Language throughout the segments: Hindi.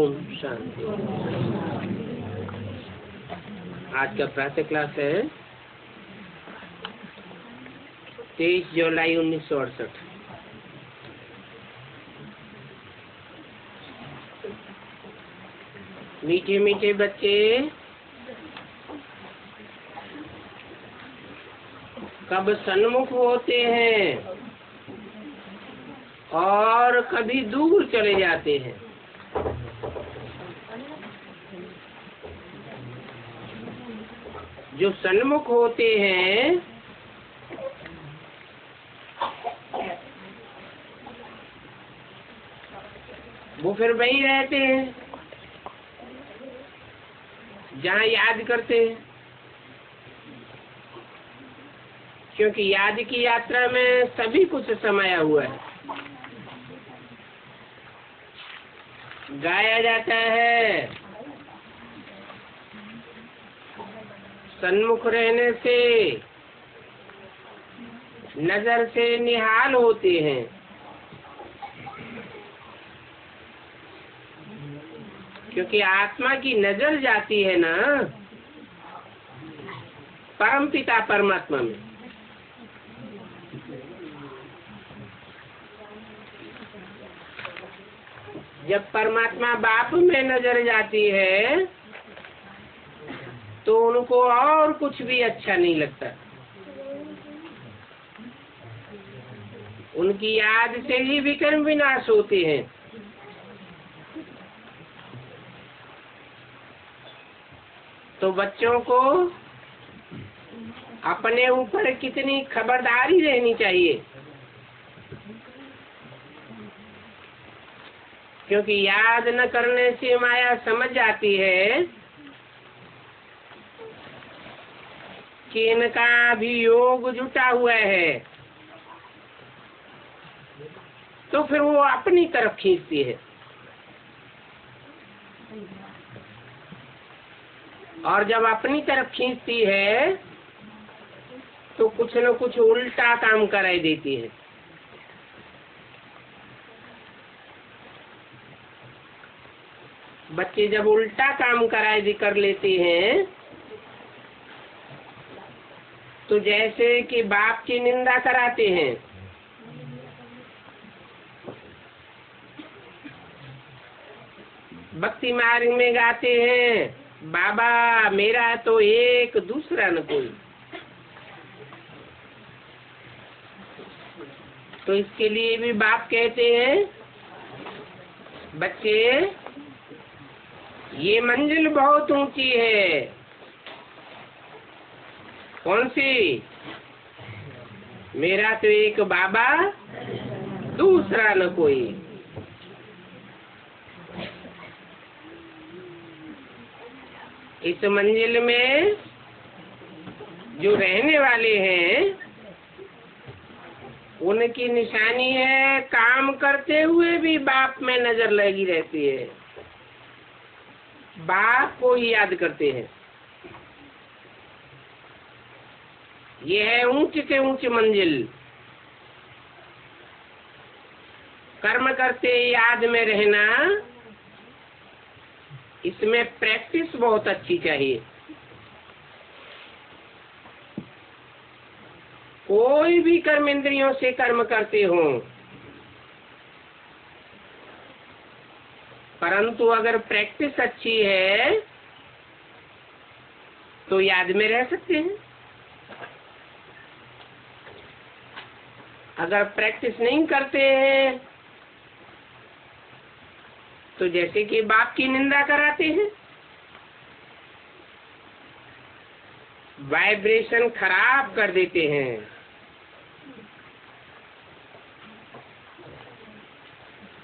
ओम शांति। आज का प्रातः क्लास है 23 जुलाई 1968। मीठे मीठे बच्चे कब सन्मुख होते हैं और कभी दूर चले जाते हैं। जो सन्मुख होते हैं वो फिर वहीं रहते हैं जहाँ याद करते हैं, क्योंकि याद की यात्रा में सभी कुछ समाया हुआ है। गाया जाता है, सन्मुख रहने से नजर से निहाल होते हैं। क्योंकि आत्मा की नजर जाती है ना परम पिता परमात्मा में। जब परमात्मा बाप में नजर जाती है तो उनको और कुछ भी अच्छा नहीं लगता। उनकी याद से ही विक्रम विनाश होते हैं। तो बच्चों को अपने ऊपर कितनी खबरदारी रहनी चाहिए, क्योंकि याद न करने से माया समझ जाती है कि इनका भी योग जुटा हुआ है, तो फिर वो अपनी तरफ खींचती है। और जब अपनी तरफ खींचती है तो कुछ न कुछ उल्टा काम कराई देती है। बच्चे जब उल्टा काम कर लेते हैं तो जैसे कि बाप की निंदा कराते हैं। भक्ति मार्ग में गाते हैं, बाबा मेरा तो एक दूसरा न कोई। तो इसके लिए भी बाप कहते हैं, बच्चे ये मंजिल बहुत ऊंची है। कौन सी? मेरा तो एक बाबा दूसरा न कोई। इस मंजिल में जो रहने वाले हैं उनकी निशानी है, काम करते हुए भी बाप में नजर लगी रहती है, बाप को ही याद करते हैं। ये है ऊंच से ऊंच मंजिल। कर्म करते याद में रहना, इसमें प्रैक्टिस बहुत अच्छी चाहिए। कोई भी कर्म इंद्रियों से कर्म करते हो, परंतु अगर प्रैक्टिस अच्छी है तो याद में रह सकते हैं। अगर प्रैक्टिस नहीं करते हैं तो जैसे कि बाप की निंदा कराते हैं, वाइब्रेशन खराब कर देते हैं।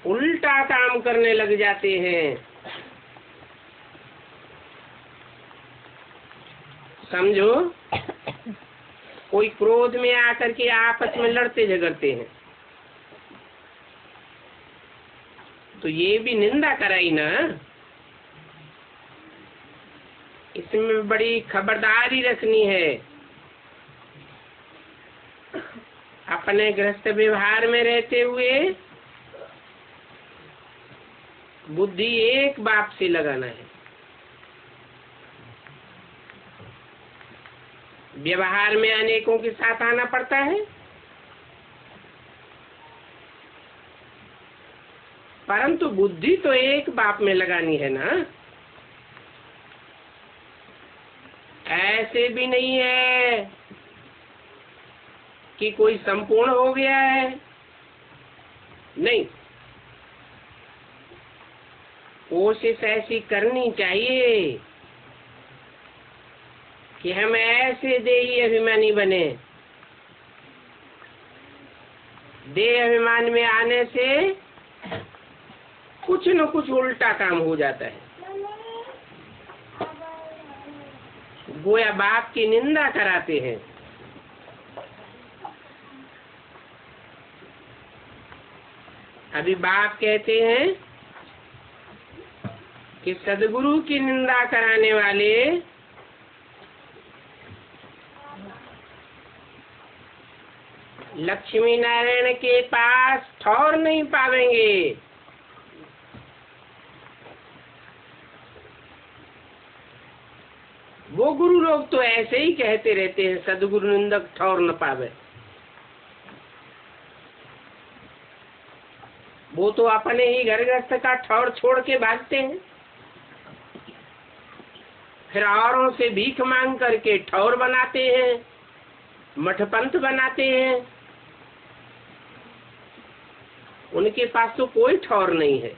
उल्टा काम करने लग जाते हैं। समझो, कोई क्रोध में आकर के आपस में लड़ते झगड़ते हैं तो ये भी निंदा कराई ना। इसमें बड़ी खबरदारी रखनी है। अपने गृहस्थ व्यवहार में रहते हुए बुद्धि एक बाप से लगाना है। व्यवहार में अनेकों के साथ आना पड़ता है, परंतु बुद्धि तो एक बाप में लगानी है ना। ऐसे भी नहीं है कि कोई संपूर्ण हो गया है, नहीं। कोशिश ऐसी करनी चाहिए कि हम ऐसे देही अभिमानी बने। देह अभिमान में आने से कुछ न कुछ उल्टा काम हो जाता है। गोया बाप की निंदा कराते हैं। अभी बाप कहते हैं कि सदगुरु की निंदा कराने वाले लक्ष्मी नारायण के पास ठौर नहीं पावेंगे। वो गुरु लोग तो ऐसे ही कहते रहते हैं, सदगुरु निंदक ठौर न पावे। वो तो अपने ही घर गृहस्थ का ठौर छोड़ के भागते हैं, फिर औरों से भीख मांग करके ठौर बनाते हैं, मठपंथ बनाते हैं। उनके पास तो कोई ठौर नहीं है।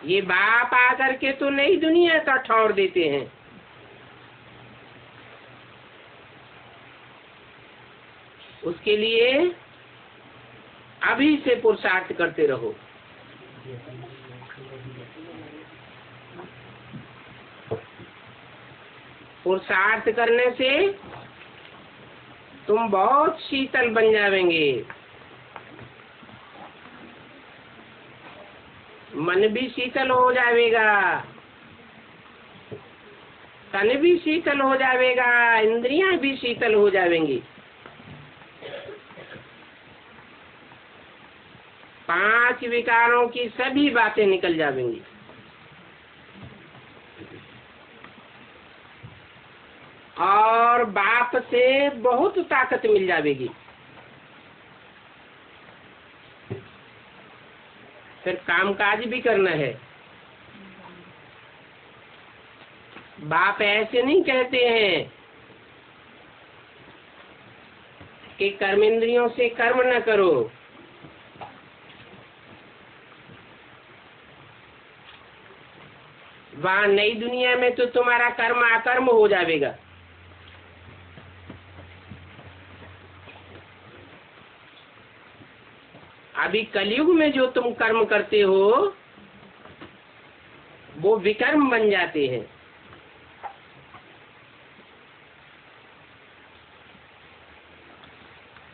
ये बाप आकर के तो नई दुनिया का ठौर देते हैं। उसके लिए अभी से पुरुषार्थ करते रहो। पुरुषार्थ करने से तुम बहुत शीतल बन जाएंगे। मन भी शीतल हो जाएगा, तन भी शीतल हो जाएगा, इंद्रियां भी शीतल हो जाएंगी। 5 विकारों की सभी बातें निकल जाएंगी। और बाप से बहुत ताकत मिल जाएगी। फिर कामकाज भी करना है। बाप ऐसे नहीं कहते हैं कि कर्मेंद्रियों से कर्म न करो। वहां नई दुनिया में तो तुम्हारा कर्म अकर्म हो जाएगा। अभी कलयुग में जो तुम कर्म करते हो वो विकर्म बन जाते हैं।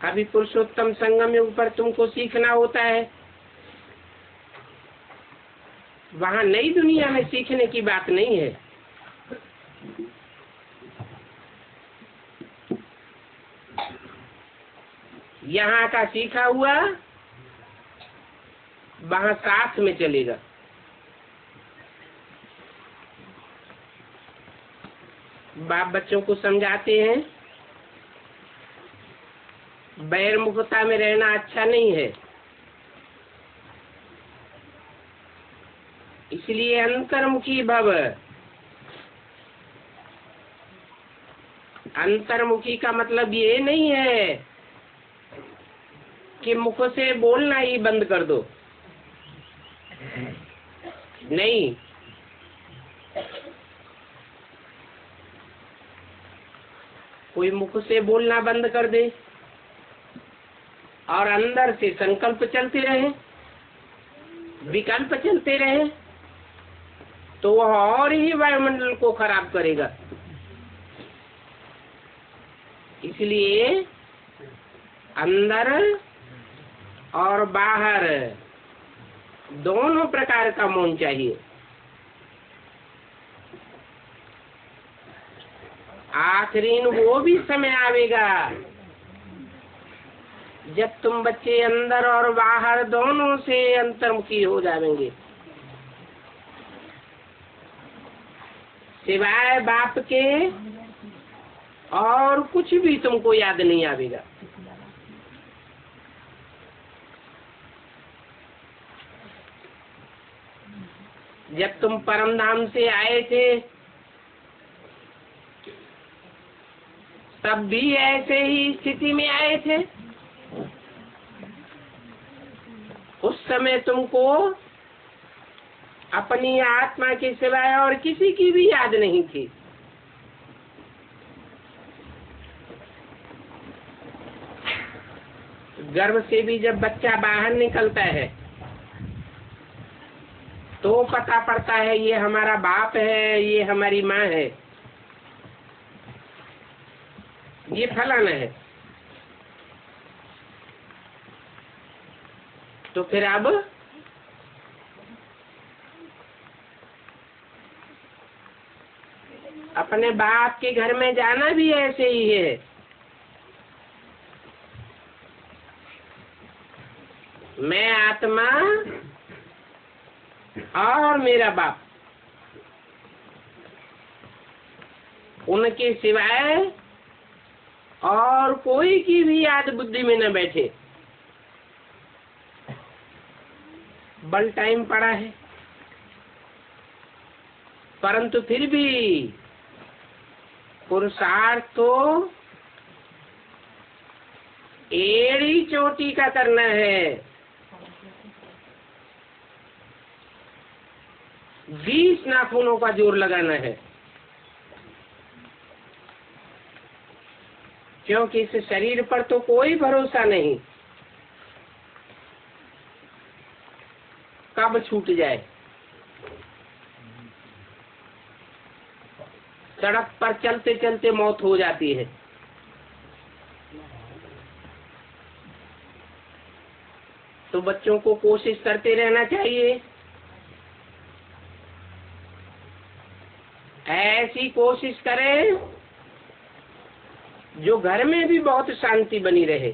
अभी पुरुषोत्तम संगम युग पर तुमको सीखना होता है। वहां नई दुनिया में सीखने की बात नहीं है। यहाँ का सीखा हुआ वहां साथ में चलेगा। बाप बच्चों को समझाते हैं बैरमुखता में रहना अच्छा नहीं है, इसलिए अंतर्मुखी भव। अंतर्मुखी का मतलब ये नहीं है कि मुख से बोलना ही बंद कर दो, नहीं। कोई मुख से बोलना बंद कर दे और अंदर से संकल्प चलते रहे, विकल्प चलते रहे, तो वह और ही वायुमंडल को खराब करेगा। इसलिए अंदर और बाहर दोनों प्रकार का मौन चाहिए। आखिरी वो भी समय आवेगा जब तुम बच्चे अंदर और बाहर दोनों से अंतर्मुखी हो जाएंगे, सिवाय बाप के और कुछ भी तुमको याद नहीं आवेगा। जब तुम परम धाम से आए थे तब भी ऐसे ही स्थिति में आए थे। उस समय तुमको अपनी आत्मा के सिवाय और किसी की भी याद नहीं थी। गर्भ से भी जब बच्चा बाहर निकलता है तो पता पड़ता है ये हमारा बाप है, ये हमारी माँ है, ये फलाना है। तो फिर अब अपने बाप के घर में जाना भी ऐसे ही है। मैं आत्मा और मेरा बाप, उनके सिवाय और कोई की भी याद बुद्धि में न बैठे। बल टाइम पड़ा है, परंतु फिर भी पुरुषार्थ तो एड़ी चोटी का करना है। 20 नाखूनों का जोर लगाना है, क्योंकि इस शरीर पर तो कोई भरोसा नहीं, कब छूट जाए। सड़क पर चलते चलते मौत हो जाती है। तो बच्चों को कोशिश करते रहना चाहिए, ऐसी कोशिश करें जो घर में भी बहुत शांति बनी रहे,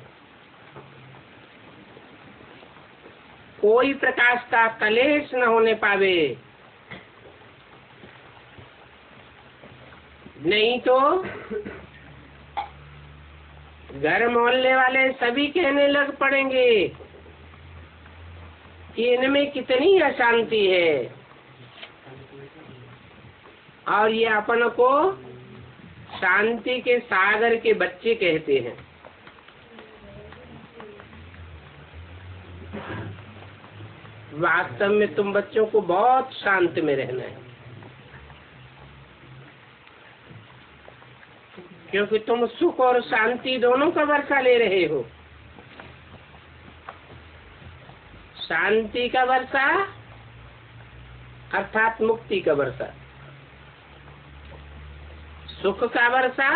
कोई प्रकाश का कलेश न होने पावे। नहीं तो घर मोहल्ले वाले सभी कहने लग पड़ेंगे कि इनमें कितनी अशांति है, और ये अपन को शांति के सागर के बच्चे कहते हैं। वास्तव में तुम बच्चों को बहुत शांत में रहना है, क्योंकि तुम सुख और शांति दोनों का वर्षा ले रहे हो। शांति का वर्षा अर्थात मुक्ति का वर्षा, सुख का वर्षा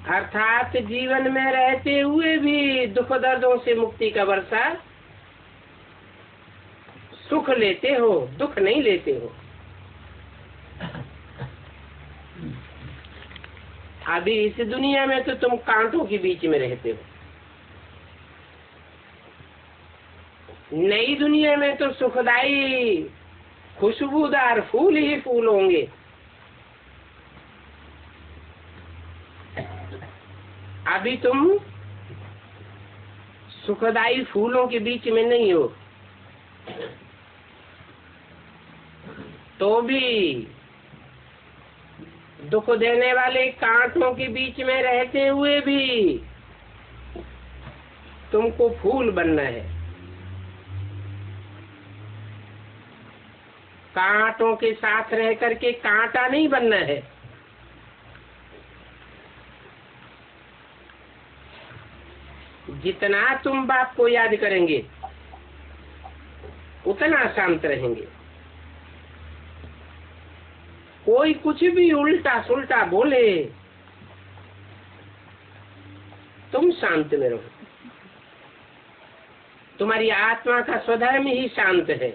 अर्थात जीवन में रहते हुए भी दुख दर्दों से मुक्ति का वर्षा। सुख लेते हो, दुख नहीं लेते हो। अभी इस दुनिया में तो तुम कांटों के बीच में रहते हो, नई दुनिया में तो सुखदाई खुशबूदार फूल ही फूल होंगे। अभी तुम सुखदाई फूलों के बीच में नहीं हो, तो भी दुख देने वाले कांटों के बीच में रहते हुए भी तुमको फूल बनना है। कांटों के साथ रह करके कांटा नहीं बनना है। जितना तुम बाप को याद करेंगे उतना शांत रहेंगे। कोई कुछ भी उल्टा सुल्टा बोले तुम शांत में रहो। तुम्हारी आत्मा का स्वधर्म ही शांत है।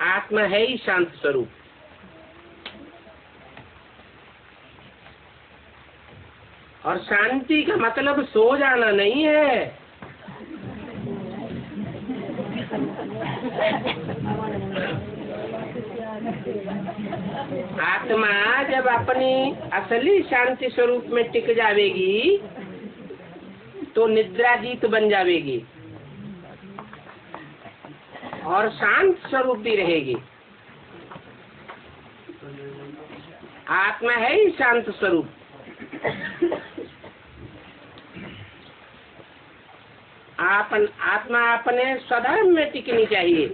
आत्मा है ही शांत स्वरूप। और शांति का मतलब सो जाना नहीं है। आत्मा जब अपनी असली शांति स्वरूप में टिक जावेगी तो निद्राजीत बन जावेगी और शांत स्वरूप भी रहेगी। आत्मा है ही शांत स्वरूप। आत्मा अपने स्वधर्म में टिकनी चाहिए।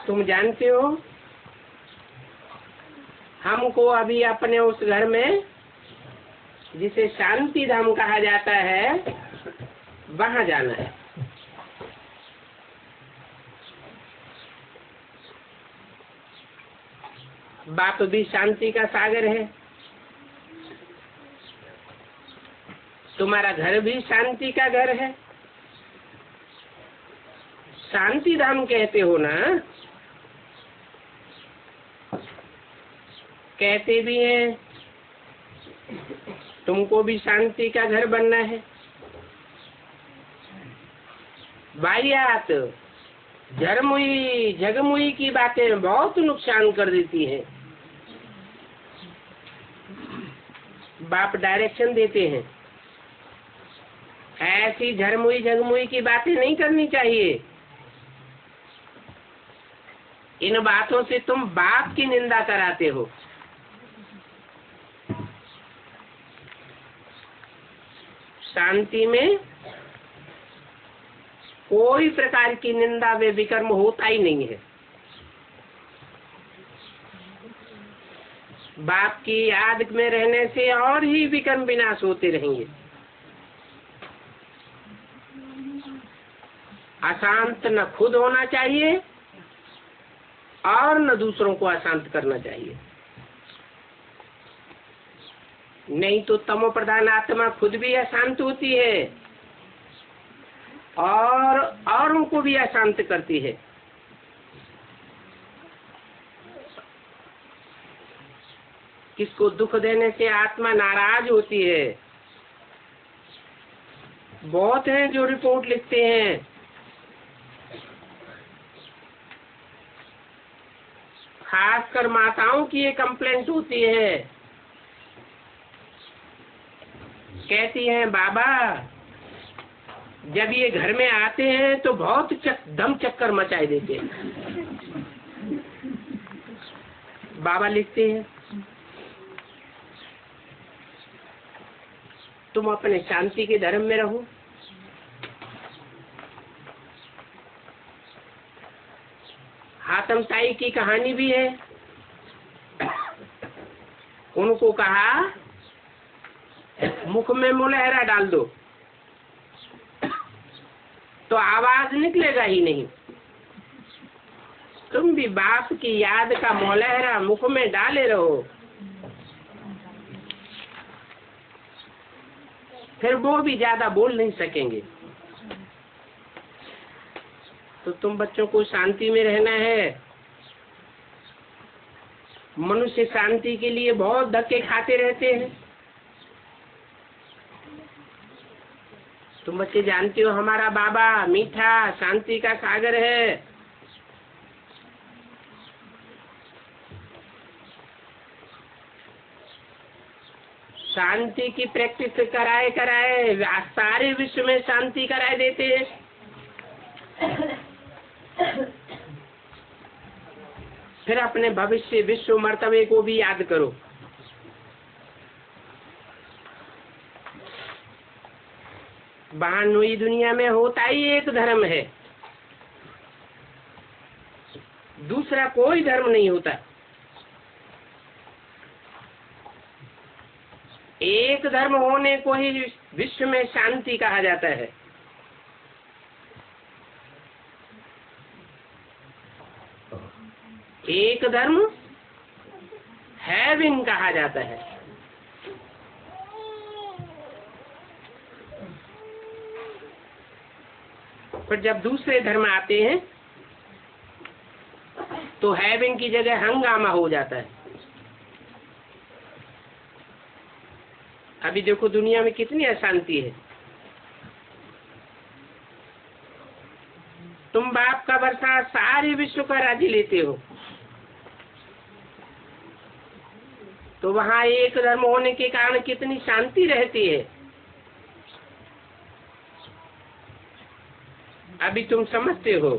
तुम जानते हो, हमको अभी अपने उस घर में जिसे शांति धाम कहा जाता है वहां जाना है। बाप भी शांति का सागर है, तुम्हारा घर भी शांति का घर है। शांति धाम कहते हो ना, कहते भी हैं। तुमको भी शांति का घर बनना है। वाहियात झगमुई की बातें बहुत नुकसान कर देती हैं। बाप डायरेक्शन देते हैं, ऐसी झगमुई की बातें नहीं करनी चाहिए। इन बातों से तुम बाप की निंदा कराते हो। शांति में कोई प्रकार की निंदा व विकर्म होता ही नहीं है। बाप की याद में रहने से और ही विकर्म विनाश होते रहेंगे। अशांत न खुद होना चाहिए और न दूसरों को अशांत करना चाहिए। नहीं तो तमो प्रधान आत्मा खुद भी अशांत होती है और उनको भी अशांत करती है। किसको दुख देने से आत्मा नाराज होती है। बहुत हैं जो रिपोर्ट लिखते हैं, खासकर माताओं की ये कंप्लेंट होती है। कहती हैं, बाबा जब ये घर में आते हैं तो बहुत दम चक्कर मचाए देते हैं। बाबा लिखते हैं, तुम अपने शांति के धर्म में रहो। हातम ताई की कहानी भी है। उनको कहा मुख में मुलहरा डाल दो तो आवाज निकलेगा ही नहीं। तुम भी बाप की याद का मुलहरा मुख में डाले रहो, फिर वो भी ज्यादा बोल नहीं सकेंगे। तो तुम बच्चों को शांति में रहना है। मनुष्य शांति के लिए बहुत धक्के खाते रहते हैं। तुम बच्चे जानते हो, हमारा बाबा मीठा शांति का सागर है। शांति की प्रैक्टिस कराए सारे विश्व में शांति कराए देते हैं। फिर अपने भविष्य विश्व मर्तबे को भी याद करो। बहानुई दुनिया में होता ही एक धर्म है, दूसरा कोई धर्म नहीं होता। एक धर्म होने को ही विश्व में शांति कहा जाता है। एक धर्म हेवन कहा जाता है। पर जब दूसरे धर्म आते हैं तो हेवन की जगह हंगामा हो जाता है। अभी देखो दुनिया में कितनी अशांति है। तुम बाप का वर्षा सारे विश्व का राजी लेते हो, तो वहाँ एक धर्म होने के कारण कितनी शांति रहती है। अभी तुम समझते हो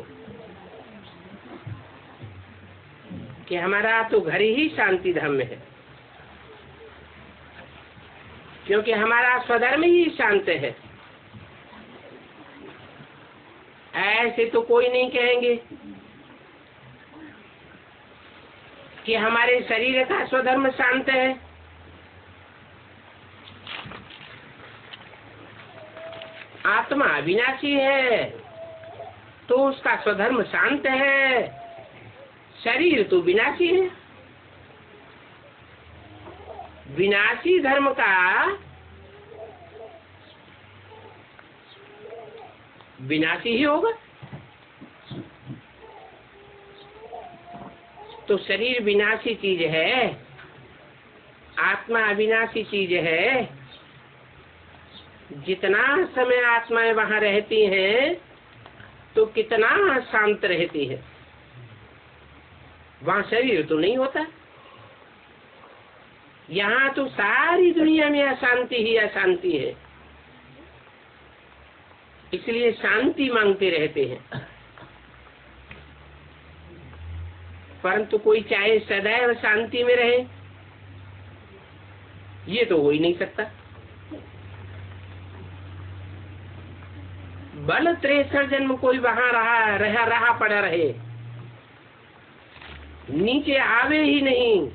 कि हमारा तो घर ही शांति धर्म है, क्योंकि हमारा स्वधर्म ही शांत है। ऐसे तो कोई नहीं कहेंगे कि हमारे शरीर का स्वधर्म शांत है। आत्मा अविनाशी है तो उसका स्वधर्म शांत है, शरीर तो विनाशी है। विनाशी धर्म का विनाशी ही होगा। तो शरीर विनाशी चीज है, आत्मा अविनाशी चीज है। जितना समय आत्माएं वहां रहती हैं तो कितना शांत रहती है। वहां शरीर तो नहीं होता। यहाँ तो सारी दुनिया में अशांति ही अशांति है, इसलिए शांति मांगते रहते हैं। परंतु कोई चाहे सदैव शांति में रहे, ये तो हो ही नहीं सकता। बल 63 जन्म कोई वहां रहा पड़ा रहे, नीचे आवे ही नहीं,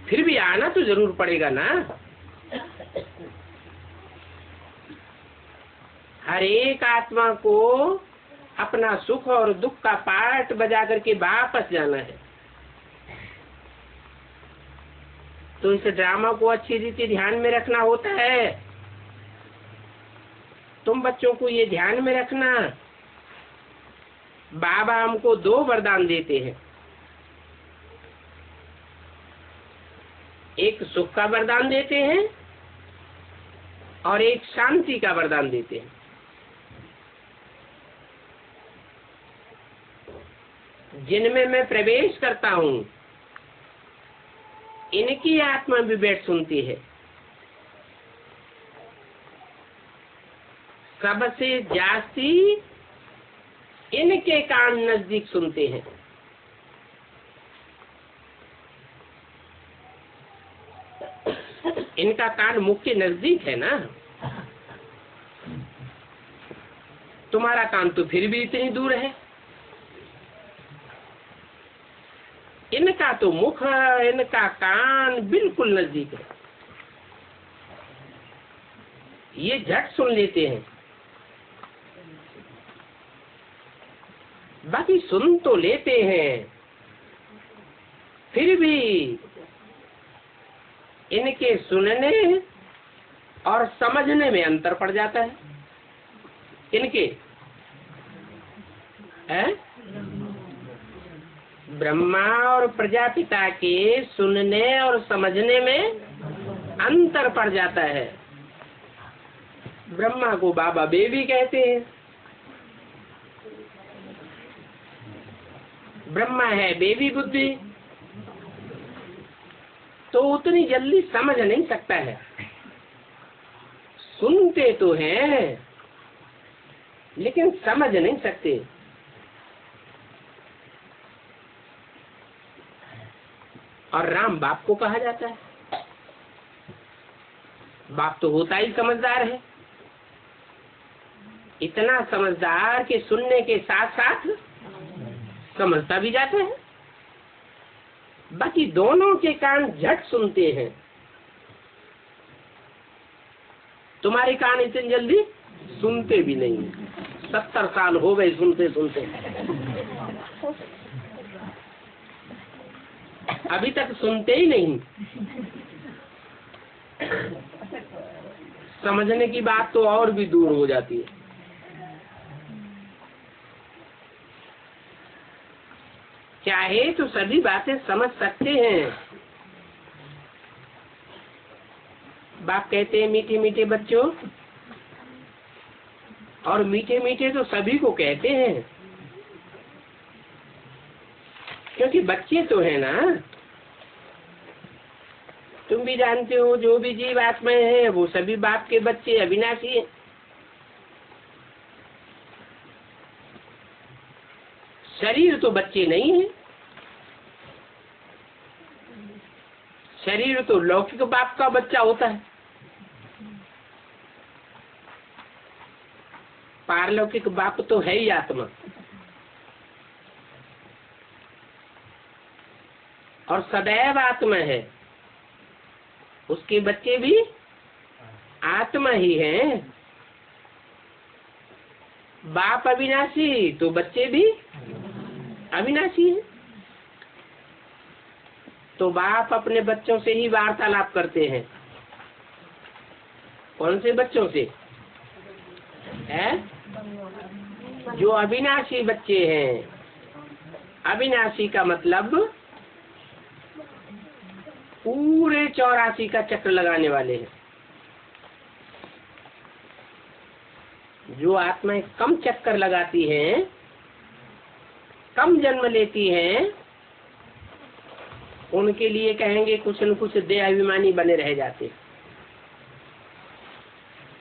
फिर भी आना तो जरूर पड़ेगा ना। हर एक आत्मा को अपना सुख और दुख का पार्ट बजा करके वापस जाना है। तो इस ड्रामा को अच्छी रीति ध्यान में रखना होता है। तुम बच्चों को ये ध्यान में रखना, बाबा हमको 2 वरदान देते हैं। एक सुख का वरदान देते हैं और एक शांति का वरदान देते हैं। जिनमें मैं प्रवेश करता हूँ इनकी आत्मा भी बैठ सुनती है। सबसे जास्ती इनके कान नजदीक सुनते हैं। इनका कान मुख के नजदीक है ना। तुम्हारा कान तो फिर भी इतनी दूर है। इनका तो मुख, इनका कान बिल्कुल नजदीक है, ये झट सुन लेते हैं। बाकी सुन तो लेते हैं, फिर भी इनके सुनने और समझने में अंतर पड़ जाता है। इनके ब्रह्मा और प्रजापिता के सुनने और समझने में अंतर पड़ जाता है। ब्रह्मा को बाबा बेबी कहते हैं। ब्रह्मा है बेबी बुद्धि, तो उतनी जल्दी समझ नहीं सकता है। सुनते तो हैं लेकिन समझ नहीं सकते। और राम बाप को कहा जाता है। बाप तो होता ही समझदार है, इतना समझदार कि सुनने के साथ साथ समझता भी जाता है। बाकी दोनों के कान झट सुनते हैं। तुम्हारे कान इतनी जल्दी सुनते भी नहीं। 70 साल हो गए सुनते सुनते, अभी तक सुनते ही नहीं। समझने की बात तो और भी दूर हो जाती है। चाहे तो सभी बातें समझ सकते हैं, बाप कहते हैं मीठे मीठे बच्चों, और मीठे मीठे तो सभी को कहते हैं, क्योंकि बच्चे तो है ना। तुम भी जानते हो जो भी जीव आत्माएं हैं वो सभी बाप के बच्चे अविनाशी हैं। शरीर तो बच्चे नहीं है, शरीर तो लौकिक बाप का बच्चा होता है, पारलौकिक बाप तो है ही आत्मा। और सदैव आत्मा है, उसके बच्चे भी आत्मा ही हैं। बाप अविनाशी तो बच्चे भी अविनाशी हैं। तो बाप अपने बच्चों से ही वार्तालाप करते हैं। कौन से बच्चों से? है जो अविनाशी बच्चे हैं। अविनाशी का मतलब पूरे 84 का चक्र लगाने वाले हैं। जो आत्माएं कम चक्कर लगाती हैं, कम जन्म लेती हैं, उनके लिए कहेंगे कुछ न कुछ देहाभिमानी बने रह जाते।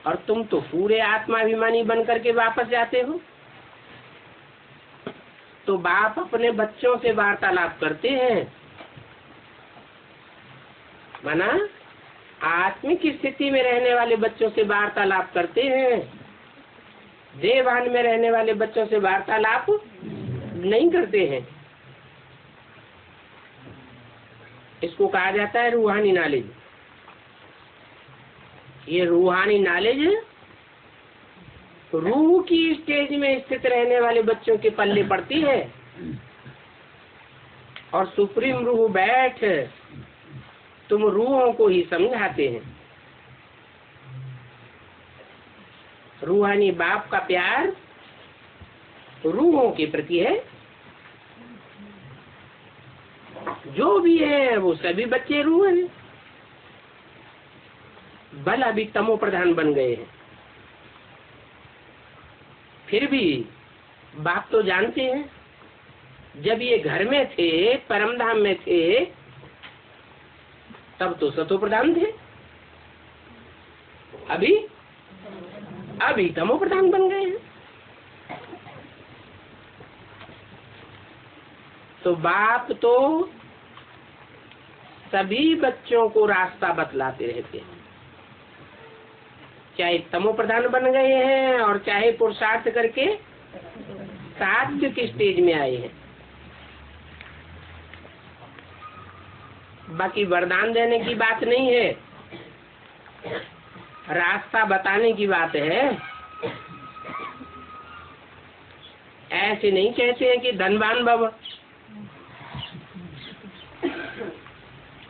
और तुम तो पूरे आत्माभिमानी बन करके वापस जाते हो। तो बाप अपने बच्चों से वार्तालाप करते हैं, माना आत्मिक स्थिति में रहने वाले बच्चों से वार्तालाप करते हैं, देहभान में रहने वाले बच्चों से वार्तालाप नहीं करते हैं। इसको कहा जाता है रूहानी नॉलेज। ये रूहानी नॉलेज रूह की स्टेज में स्थित रहने वाले बच्चों के पल्ले पड़ती है, और सुप्रीम रूह बैठ तुम रूहों को ही समझाते हैं। रूहानी बाप का प्यार रूहों के प्रति है। जो भी है वो सभी बच्चे रूह हैं, बल अभी तमो प्रधान बन गए हैं। फिर भी बाप तो जानते हैं जब ये घर में थे, परमधाम में थे, तब तो सतो प्रधान थे, अभी तमो प्रधान बन गए हैं। तो बाप तो सभी बच्चों को रास्ता बतलाते रहते हैं, चाहे तमो प्रधान बन गए हैं और चाहे पुरुषार्थ करके सात्विक स्टेज में आए हैं। बाकी वरदान देने की बात नहीं है, रास्ता बताने की बात है। ऐसे नहीं कहते हैं कि धनवान भव,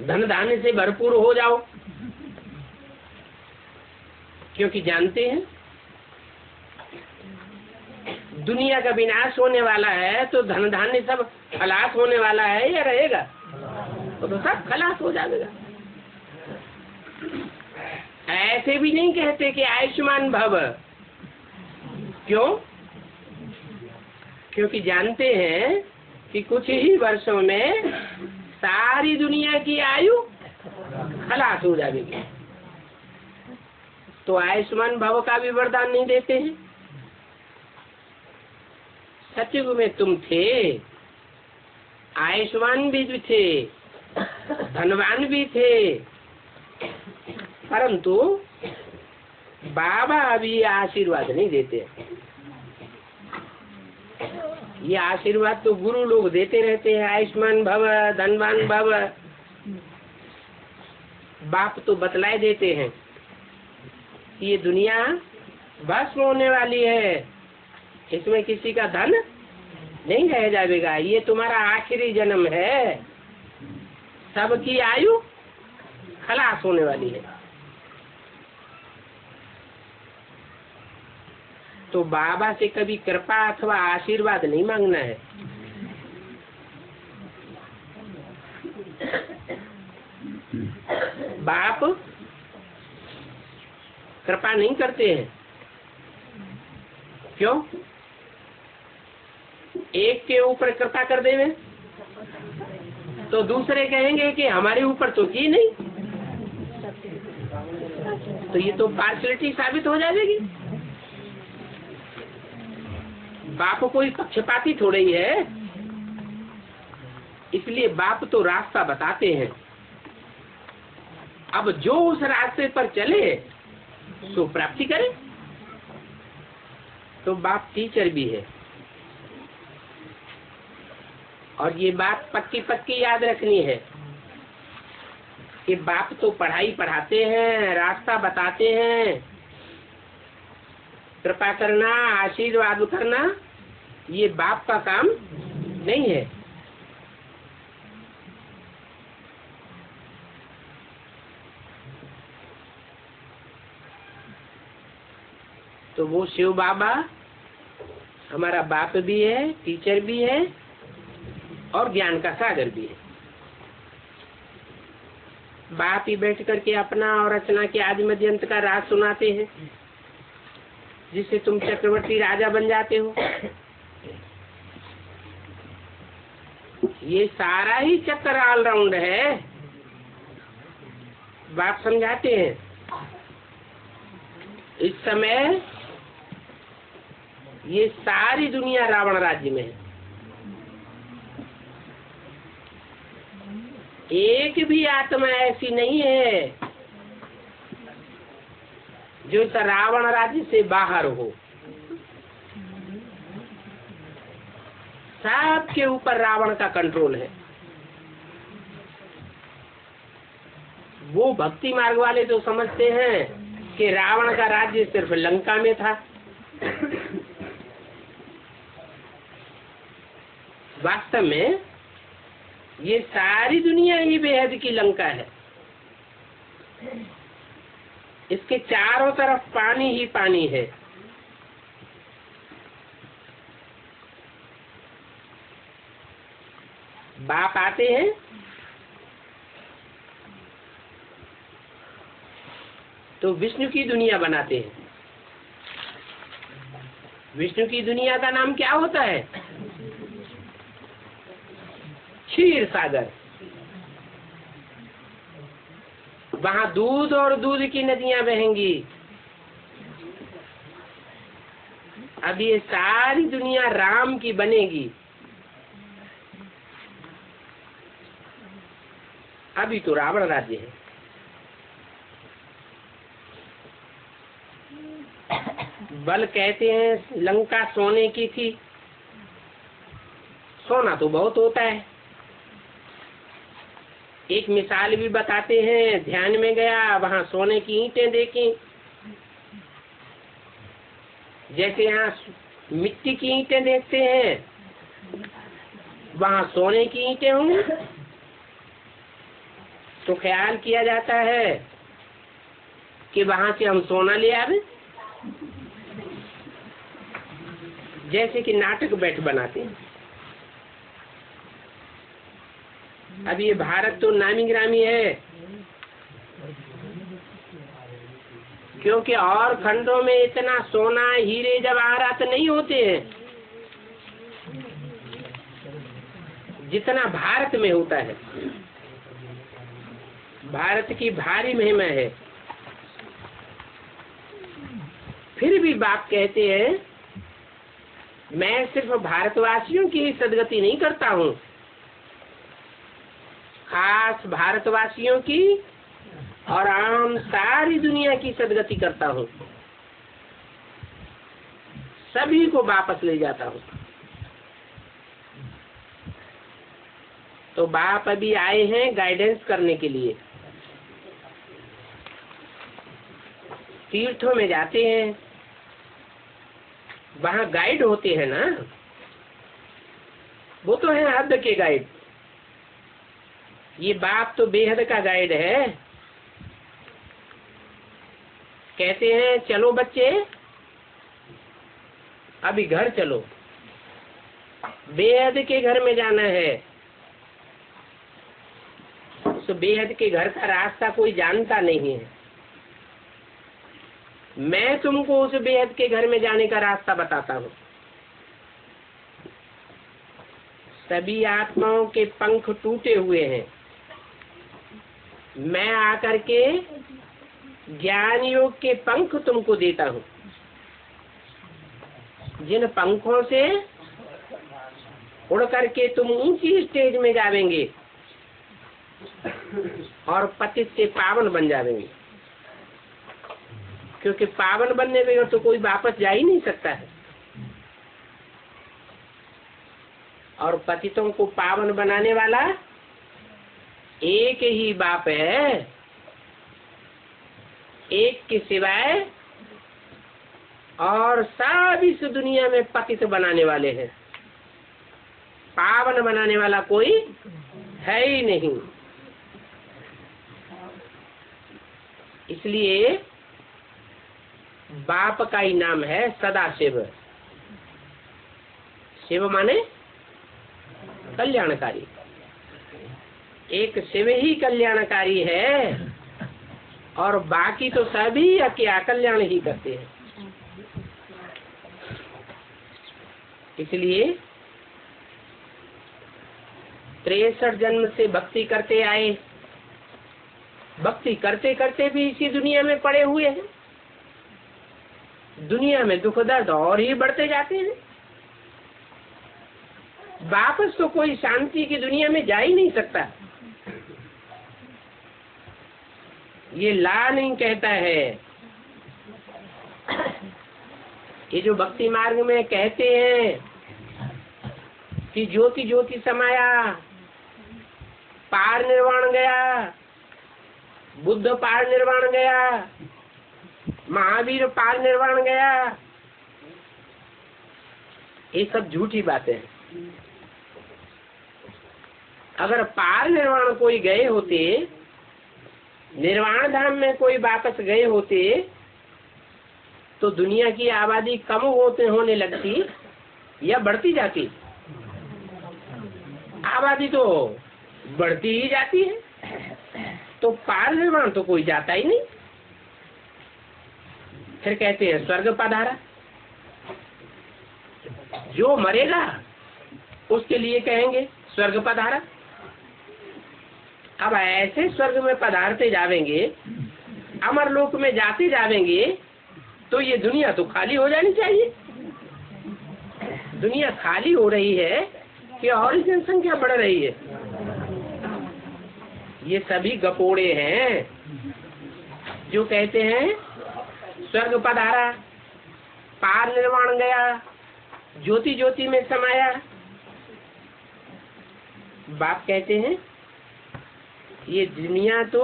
धन धान्य से भरपूर हो जाओ, क्योंकि जानते हैं दुनिया का विनाश होने वाला है, तो धन धान्य सब खलास होने वाला है या रहेगा? तो सब खलास हो जाएगा। ऐसे भी नहीं कहते कि आयुष्मान भव। क्यों? क्योंकि जानते हैं कि कुछ ही वर्षों में सारी दुनिया की आयु खलास हो जाएगी। तो आयुष्मान भव का भी वरदान नहीं देते हैं। सतयुग में तुम थे, आयुष्मान भी थे, धनवान भी थे, परंतु बाबा अभी आशीर्वाद नहीं देते। ये आशीर्वाद तो गुरु लोग देते रहते हैं, आयुष्मान भव, धनवान भव। बाप तो बतलाए देते हैं ये दुनिया भस्म होने वाली है, इसमें किसी का धन नहीं रह जाएगा। ये तुम्हारा आखिरी जन्म है, सबकी आयु खलास होने वाली है। तो बाबा से कभी कृपा अथवा आशीर्वाद नहीं मांगना है। बाप कृपा नहीं करते हैं। क्यों? एक के ऊपर कृपा कर देवे तो दूसरे कहेंगे कि हमारे ऊपर तो की नहीं, तो ये तो पार्शलिटी साबित हो जाएगी। बाप कोई पक्षपाती थोड़े ही है, इसलिए बाप तो रास्ता बताते हैं। अब जो उस रास्ते पर चले सो प्राप्ति करे। तो बाप टीचर भी है, और ये बात पक्की पक्की याद रखनी है कि बाप तो पढ़ाई पढ़ाते हैं, रास्ता बताते हैं, कृपा करना, आशीर्वाद करना ये बाप का काम नहीं है। तो वो शिव बाबा हमारा बाप भी है, टीचर भी है, और ज्ञान का सागर भी है। बाप ही बैठ करके अपना और रचना के आदि मध्य अंत का राज सुनाते हैं, जिससे तुम चक्रवर्ती राजा बन जाते हो। ये सारा ही चक्कर ऑलराउंड है, बाप समझाते हैं। इस समय ये सारी दुनिया रावण राज्य में है। एक भी आत्मा ऐसी नहीं है जो इस रावण राज्य से बाहर हो। सबके ऊपर रावण का कंट्रोल है। वो भक्ति मार्ग वाले तो समझते हैं कि रावण का राज्य सिर्फ लंका में था। वास्तव में ये सारी दुनिया ही बेहद की लंका है। इसके चारों तरफ पानी ही पानी है। बाप आते हैं तो विष्णु की दुनिया बनाते हैं। विष्णु की दुनिया का नाम क्या होता है? क्षीर सागर। वहां दूध और दूध की नदियां बहेंगी। अब ये सारी दुनिया राम की बनेगी। अभी तो रावण राज्य है। बल कहते हैं लंका सोने की थी। सोना तो बहुत होता है। एक मिसाल भी बताते हैं, ध्यान में गया, वहां सोने की ईंटें देखी। जैसे यहाँ मिट्टी की ईंटें देखते हैं, वहां सोने की ईंटें होंगी। तो ख्याल किया जाता है कि वहां से हम सोना ले आवे। जैसे कि नाटक बैठ बनाते हैं। अब ये भारत तो नामी ग्रामी है, क्योंकि और खंडों में इतना सोना हीरे जवाहरात नहीं होते हैं जितना भारत में होता है। भारत की भारी महिमा है। फिर भी बाप कहते हैं मैं सिर्फ भारतवासियों की ही सदगति नहीं करता हूँ, खास भारतवासियों की और आम सारी दुनिया की सदगति करता हूँ। सभी को वापस ले जाता हूँ। तो बाप अभी आए हैं गाइडेंस करने के लिए। तीर्थों में जाते हैं, वहाँ गाइड होते हैं ना, वो तो है हद के गाइड। ये बाप तो बेहद का गाइड है। कहते हैं चलो बच्चे अभी घर चलो, बेहद के घर में जाना है। तो बेहद के घर का रास्ता कोई जानता नहीं है। मैं तुमको उस बेहद के घर में जाने का रास्ता बताता हूँ। सभी आत्माओं के पंख टूटे हुए हैं, मैं आकर के ज्ञान योग के पंख तुमको देता हूँ, जिन पंखों से उड़ करके तुम ऊंची स्टेज में जावेंगे और पतित से पावन बन जावेंगे। क्योंकि पावन बनने में तो कोई वापस जा ही नहीं सकता है, और पतितों को पावन बनाने वाला एक ही बाप है, एक के सिवाय और सब इस दुनिया में पतित बनाने वाले हैं, पावन बनाने वाला कोई है ही नहीं। इसलिए बाप का ही नाम है सदाशिव। शिव माने कल्याणकारी, एक शिव ही कल्याणकारी है और बाकी तो सभी क्या कल्याण ही करते हैं। इसलिए 63 जन्म से भक्ति करते आए, भक्ति करते करते भी इसी दुनिया में पड़े हुए हैं, दुनिया में दुख दर्द और ही बढ़ते जाते हैं। वापस तो कोई शांति की दुनिया में जा ही नहीं सकता। ये ला नहीं कहता है। ये जो भक्ति मार्ग में कहते हैं कि ज्योति ज्योति समाया, पार निर्वाण गया, बुद्ध पार निर्वाण गया, महावीर पार निर्वाण गया, ये सब झूठी बातें हैं। अगर पार निर्वाण कोई गए होते, निर्वाण धाम में कोई वापस गए होते, तो दुनिया की आबादी कम होने लगती या बढ़ती जाती? आबादी तो बढ़ती ही जाती है, तो पार निर्वाण तो कोई जाता ही नहीं। फिर कहते हैं स्वर्ग पधारा। जो मरेगा उसके लिए कहेंगे स्वर्ग पधारा। अब ऐसे स्वर्ग में पधारते जावेंगे, अमर लोक में जाते जावेंगे, तो ये दुनिया तो खाली हो जानी चाहिए। दुनिया खाली हो रही है कि और जनसंख्या बढ़ रही है? ये सभी गपोड़े हैं जो कहते हैं स्वर्ग पधारा, पार निर्वाण गया, ज्योति ज्योति में समाया। बाप कहते हैं ये दुनिया तो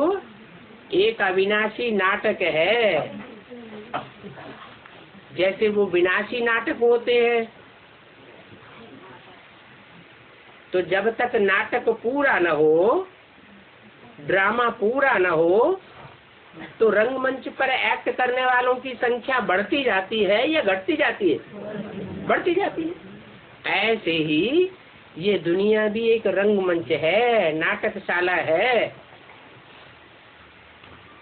एक अविनाशी नाटक है। जैसे वो विनाशी नाटक होते हैं, तो जब तक नाटक पूरा न हो, ड्रामा पूरा न हो, तो रंगमंच पर एक्ट करने वालों की संख्या बढ़ती जाती है या घटती जाती है? बढ़ती जाती है। ऐसे ही ये दुनिया भी एक रंगमंच है, नाटकशाला है।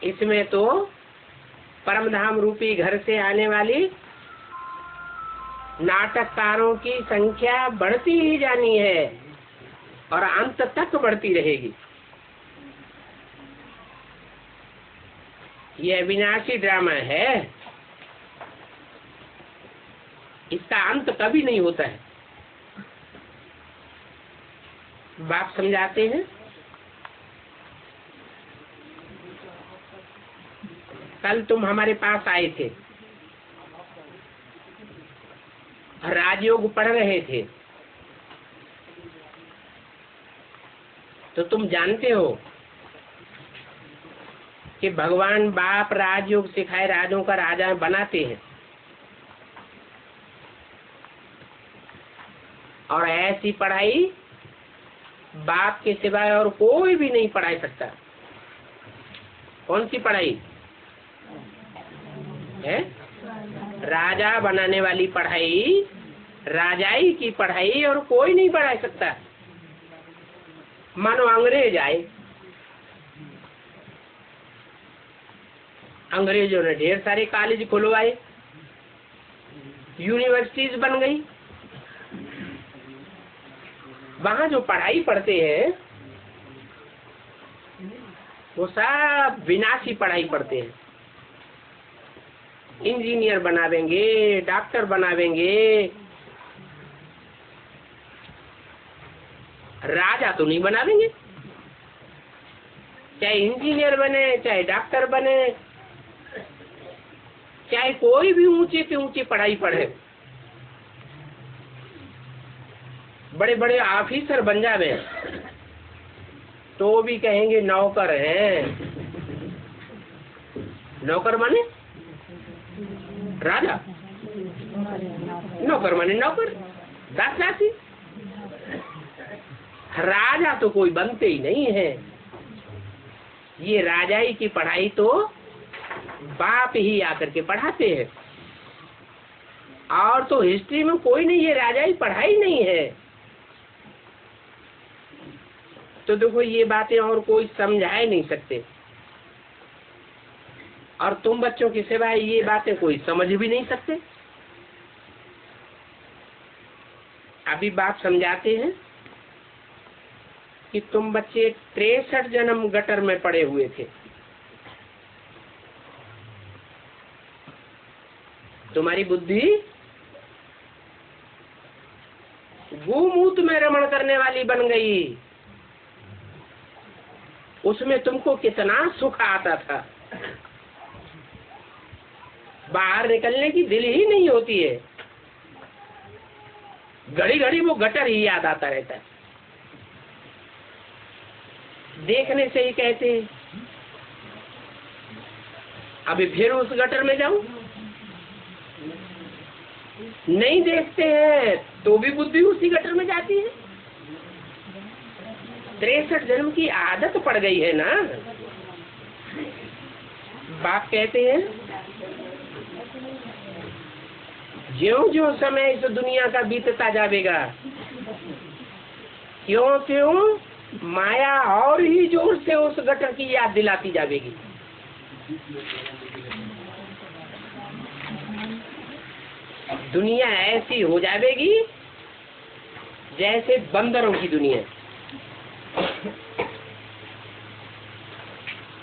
इसमें तो परमधाम रूपी घर से आने वाली नाटककारों की संख्या बढ़ती ही जानी है और अंत तक बढ़ती रहेगी। ये अविनाशी ड्रामा है, इसका अंत कभी नहीं होता है। बाप समझाते हैं, कल तुम हमारे पास आए थे, राजयोग पढ़ रहे थे, तो तुम जानते हो कि भगवान बाप राजयोग सिखाए राजों का राजा बनाते हैं, और ऐसी पढ़ाई बाप के सिवाय और कोई भी नहीं पढ़ा सकता। कौन सी पढ़ाई है? राजा बनाने वाली पढ़ाई, राजाई की पढ़ाई, और कोई नहीं पढ़ा सकता। मानो अंग्रेज आए, अंग्रेजों ने ढेर सारे कॉलेज खुलवाए, यूनिवर्सिटीज बन गई। वहां जो पढ़ाई पढ़ते हैं वो सब विनाशी पढ़ाई पढ़ते हैं। इंजीनियर बनावेंगे, डॉक्टर बनावेंगे, राजा तो नहीं बनावेंगे। चाहे इंजीनियर बने, चाहे डॉक्टर बने, चाहे कोई भी ऊंची से ऊंची पढ़ाई पढ़े, बड़े बड़े ऑफिसर बन जावे, तो भी कहेंगे नौकर हैं। नौकर माने राजा, नौकर माने नौकर, दासी। राजा तो कोई बनते ही नहीं है। ये राजाई की पढ़ाई तो बाप ही आकर के पढ़ाते हैं, और तो हिस्ट्री में कोई नहीं, ये राजाई पढ़ाई नहीं है। तो देखो ये बातें और कोई समझा ही नहीं सकते, और तुम बच्चों के सिवाय ये बातें कोई समझ भी नहीं सकते। अभी बाप समझाते हैं कि तुम बच्चे 63 जन्म गटर में पड़े हुए थे। तुम्हारी बुद्धि गोमूत्र में रमण करने वाली बन गई। उसमें तुमको कितना सुख आता था, बाहर निकलने की दिल ही नहीं होती है। घड़ी घड़ी वो गटर ही याद आता रहता है। देखने से ही कहते हैं अभी फिर उस गटर में जाऊं। नहीं देखते हैं तो भी बुद्धि उसी गटर में जाती है। 63 जन्म की आदत पड़ गई है ना। बाप कहते हैं ज्यों ज्यों समय इस दुनिया का बीतता जाएगा, क्यों क्यों माया और ही जोर से उस गटर की याद दिलाती जाएगी। दुनिया ऐसी हो जाएगी जैसे बंदरों की दुनिया।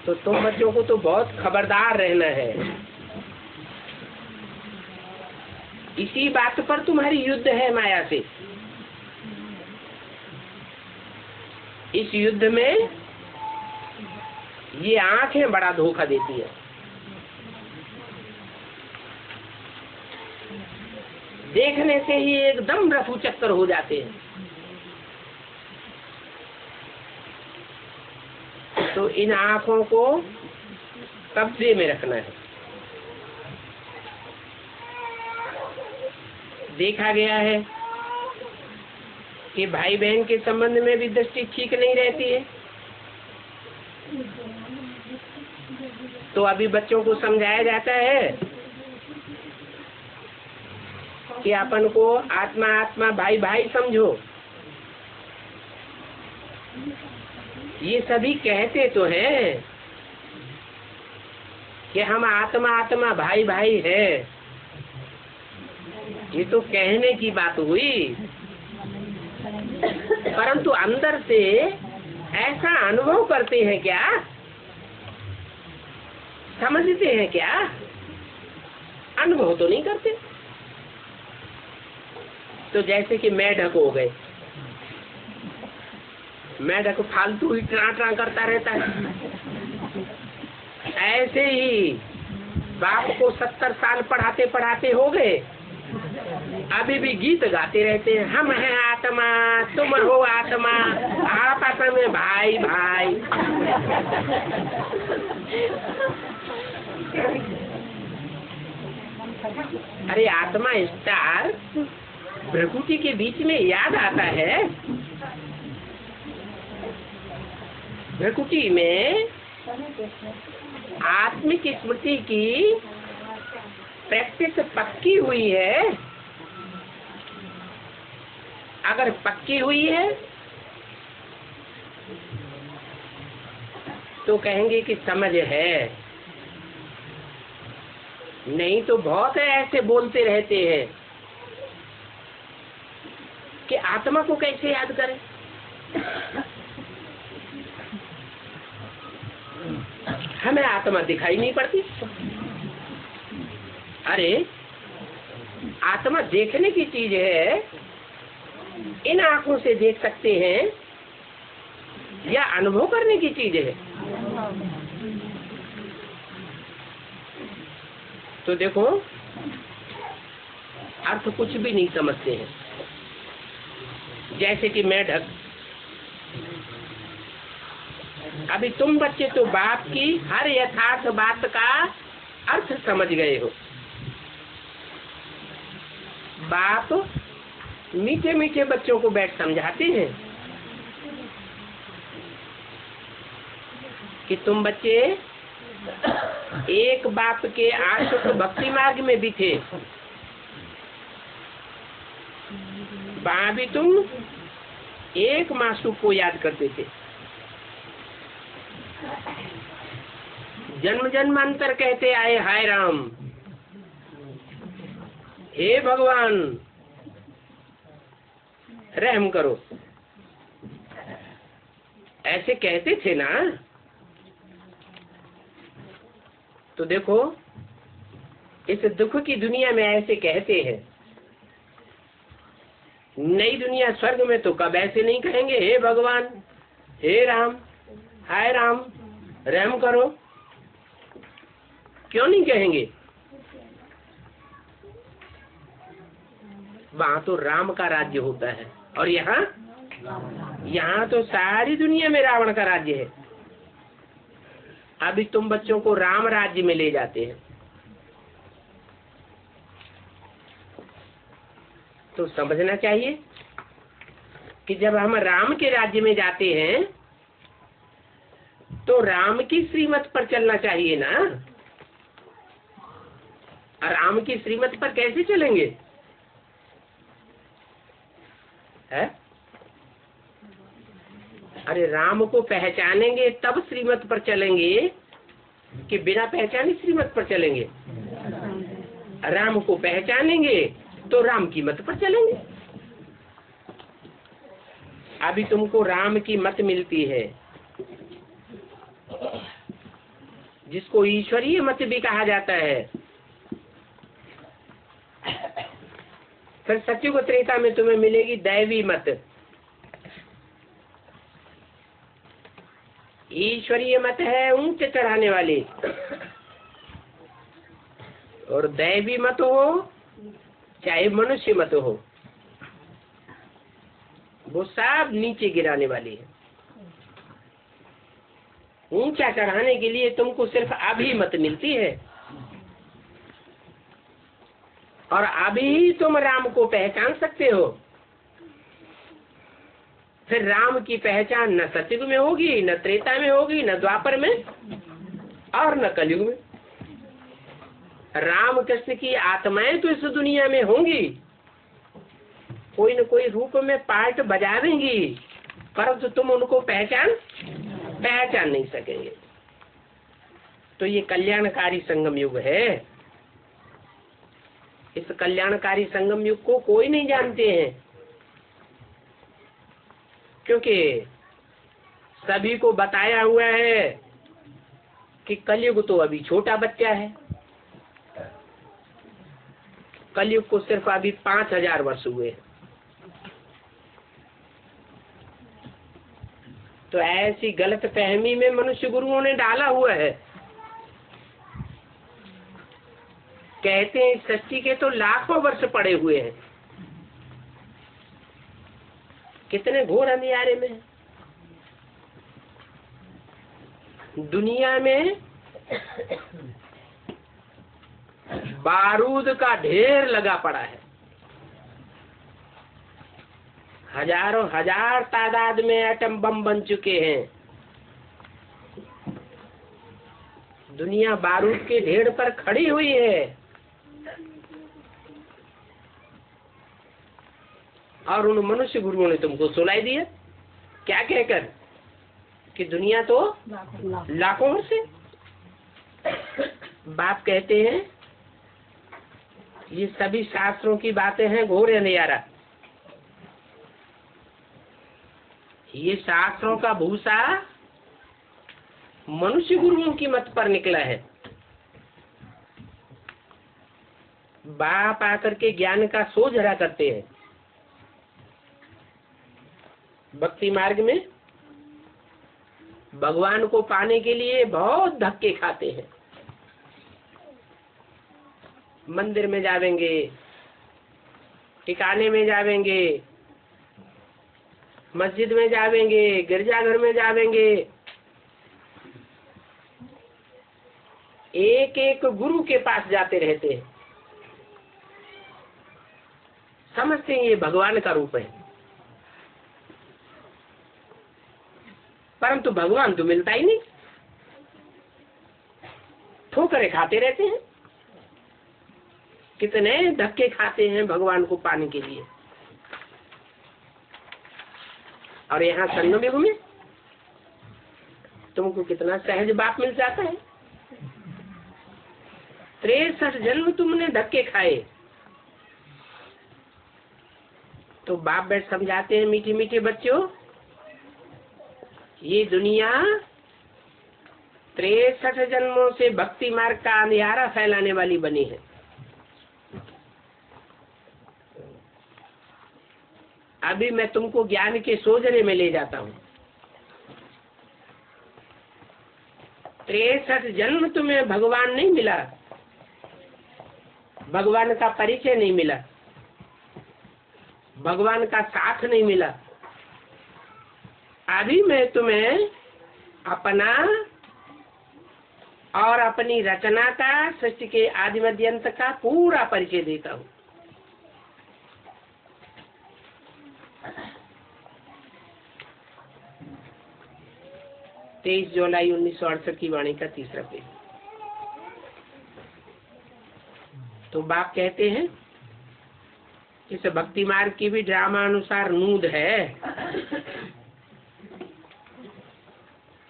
तो तुम बच्चों को तो बहुत खबरदार रहना है। इसी बात पर तुम्हारी युद्ध है माया से। इस युद्ध में ये आंखें बड़ा धोखा देती है। देखने से ही एकदम रफू चक्कर हो जाते हैं। तो इन आंखों को कब्जे में रखना है। देखा गया है कि भाई बहन के संबंध में भी दृष्टि ठीक नहीं रहती है। तो अभी बच्चों को समझाया जाता है कि अपन को आत्मा आत्मा भाई भाई समझो। ये सभी कहते तो हैं कि हम आत्मा आत्मा भाई भाई है। ये तो कहने की बात हुई, परंतु अंदर से ऐसा अनुभव करते हैं क्या? समझते हैं क्या? अनुभव तो नहीं करते। तो जैसे कि मेढक हो गए, मेढक फालतू ही ट्रा ट्रा करता रहता है। ऐसे ही बाप को 70 साल पढ़ाते पढ़ाते हो गए, अभी भी गीत गाते रहते हैं, हम हैं आत्मा, तुम हो आत्मा, आपस में भाई भाई। अरे आत्मा स्टार भ्रकुटी के बीच में याद आता है। भ्रकुटी में आत्मिक स्मृति की प्रैक्टिस पक्की हुई है। अगर पक्की हुई है तो कहेंगे कि समझ है। नहीं तो बहुत ऐसे बोलते रहते हैं कि आत्मा को कैसे याद करें। हमें आत्मा दिखाई नहीं पड़ती। अरे आत्मा देखने की चीज है, इन आंखों से देख सकते हैं, या अनुभव करने की चीज है। तो देखो अर्थ कुछ भी नहीं समझते हैं। जैसे कि मेढक, अभी तुम बच्चे तो बाप की हर यथार्थ बात का अर्थ समझ गए हो। बाप मीठे मीठे बच्चों को बैठ समझाते हैं कि तुम बच्चे एक बाप के आशुक भक्ति मार्ग में भी थे, वहां भी तुम एक मासूक को याद करते थे। जन्म जन्मांतर कहते आए हाय राम, हे भगवान रहम करो, ऐसे कहते थे ना। तो देखो इस दुख की दुनिया में ऐसे कहते हैं, नई दुनिया स्वर्ग में तो कब ऐसे नहीं कहेंगे हे भगवान, हे राम, हाय राम रहम करो। क्यों नहीं कहेंगे? वहां तो राम का राज्य होता है, और यहाँ तो सारी दुनिया में रावण का राज्य है। अभी तुम बच्चों को राम राज्य में ले जाते हैं, तो समझना चाहिए कि जब हम राम के राज्य में जाते हैं तो राम की श्रीमत पर चलना चाहिए ना। और राम की श्रीमत पर कैसे चलेंगे? है? अरे राम को पहचानेंगे तब श्रीमत पर चलेंगे कि बिना पहचाने श्रीमत पर चलेंगे? राम को पहचानेंगे तो राम की मत पर चलेंगे। अभी तुमको राम की मत मिलती है, जिसको ईश्वरीय मत भी कहा जाता है। फिर सत्युग त्रेता में तुम्हें मिलेगी दैवी मत। ईश्वरीय मत है ऊंचे चढ़ाने वाली, और दैवी मत हो चाहे मनुष्य मत हो, वो सब नीचे गिराने वाली है। ऊंचा चढ़ाने के लिए तुमको सिर्फ अभी मत मिलती है, और अभी तुम राम को पहचान सकते हो। फिर राम की पहचान न सतयुग में होगी, न त्रेता में होगी, न द्वापर में, और न कलयुग में। राम कृष्ण की आत्माएं तो इस दुनिया में होंगी, कोई न कोई रूप में पार्ट बजावेंगी, परंतु तुम उनको पहचान नहीं सकेंगे। तो ये कल्याणकारी संगम युग है। इस कल्याणकारी संगम युग को कोई नहीं जानते हैं, क्योंकि सभी को बताया हुआ है कि कलयुग तो अभी छोटा बच्चा है। कलयुग को सिर्फ अभी 5000 वर्ष हुए। तो ऐसी गलत फहमी में मनुष्य गुरुओं ने डाला हुआ है। कहते हैं सृष्टि के तो लाखों वर्ष पड़े हुए हैं। कितने घोर अंधियारे में दुनिया में बारूद का ढेर लगा पड़ा है। हजारों हजार तादाद में एटम बम बन चुके हैं। दुनिया बारूद के ढेर पर खड़ी हुई है, और उन मनुष्य गुरुओं ने तुमको सुनाई दिया क्या कहकर कि दुनिया तो लाखों वर्ष है। बाप कहते हैं ये सभी शास्त्रों की बातें हैं घोर अंधियारा। ये शास्त्रों का भूसा मनुष्य गुरुओं की मत पर निकला है। बाप आकर के ज्ञान का सोझरा करते हैं। भक्ति मार्ग में भगवान को पाने के लिए बहुत धक्के खाते हैं। मंदिर में जावेंगे, ठिकाने में जावेंगे, मस्जिद में जावेंगे, गिरजाघर में जावेंगे, एक एक गुरु के पास जाते रहते हैं। समझते हैं ये भगवान का रूप है, परंतु भगवान तो मिलता ही नहीं। ठोकरें खाते रहते हैं। कितने धक्के खाते हैं भगवान को पाने के लिए। और यहाँ संगम में तुमको कितना सहज बाप मिल जाता है। 63 जन्म तुमने धक्के खाए, तो बाप बैठ समझाते हैं, मीठे मीठे बच्चों, ये दुनिया 63 जन्मों से भक्ति मार्ग का अंधियारा फैलाने वाली बनी है। अभी मैं तुमको ज्ञान के सोजरे में ले जाता हूँ। 63 जन्म तुम्हें भगवान नहीं मिला, भगवान का परिचय नहीं मिला, भगवान का साथ नहीं मिला। अभी मैं तुम्हें अपना और अपनी रचना का, सृष्टि के आदि मध्य अंत का पूरा परिचय देता हूँ। तेईस जुलाई 1968 की वाणी का तीसरा पेज। तो बाप कहते हैं इस भक्ति मार्ग की भी ड्रामा अनुसार नूद है।